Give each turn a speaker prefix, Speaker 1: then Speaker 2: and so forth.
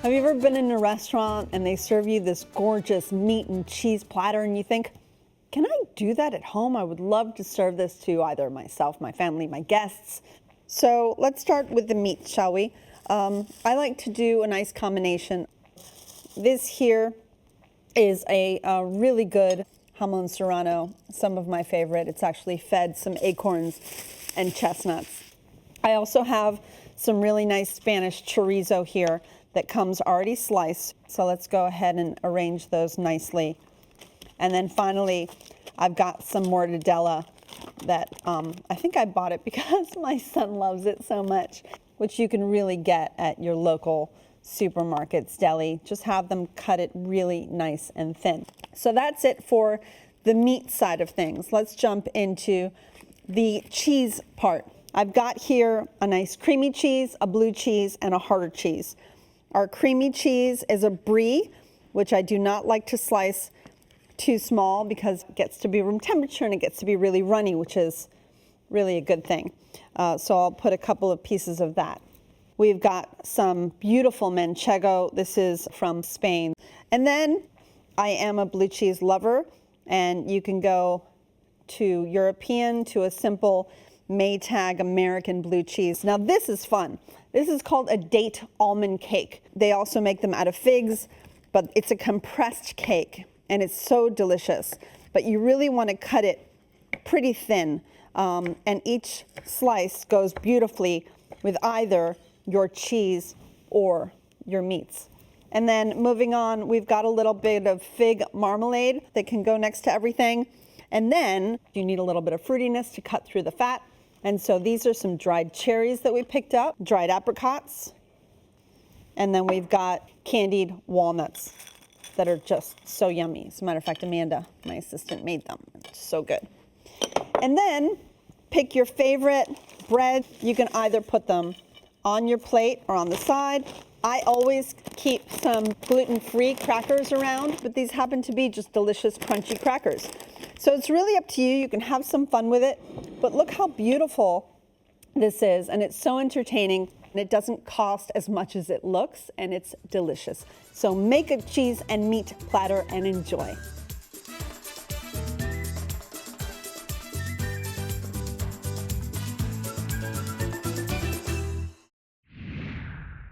Speaker 1: Have you ever been in a restaurant and they serve you this gorgeous meat and cheese platter and you think, can I do that at home? I would love to serve this to either myself, my family, my guests. So let's start with the meat, shall we? I like to do a nice combination. This here is a really good jamon serrano, some of my favorite. It's actually fed some acorns and chestnuts. I also have some really nice Spanish chorizo here that comes already sliced. So let's go ahead and arrange those nicely. And then finally, I've got some mortadella that I think I bought it because my son loves it so much, which you can really get at your local supermarket's deli. Just have them cut it really nice and thin. So that's it for the meat side of things. Let's jump into the cheese part. I've got here a nice creamy cheese, a blue cheese, and a harder cheese. Our creamy cheese is a brie, which I do not like to slice too small because it gets to be room temperature and it gets to be really runny, which is really a good thing. So I'll put a couple of pieces of that. We've got some beautiful manchego. This is from Spain. And then I am a blue cheese lover, and you can go to European, to a simple Maytag American blue cheese. Now this is fun. This is called a date almond cake. They also make them out of figs, but it's a compressed cake and it's so delicious. But you really want to cut it pretty thin, and each slice goes beautifully with either your cheese or your meats. And then moving on, we've got a little bit of fig marmalade that can go next to everything. And then you need a little bit of fruitiness to cut through the fat. And so these are some dried cherries that we picked up, dried apricots, and then we've got candied walnuts that are just so yummy. As a matter of fact, Amanda, my assistant, made them. It's so good. And then pick your favorite bread. You can either put them on your plate or on the side. I always keep some gluten-free crackers around, but these happen to be just delicious, crunchy crackers. So it's really up to you. You can have some fun with it, but look how beautiful this is, and it's so entertaining, and it doesn't cost as much as it looks, and it's delicious. So make a cheese and meat platter and enjoy.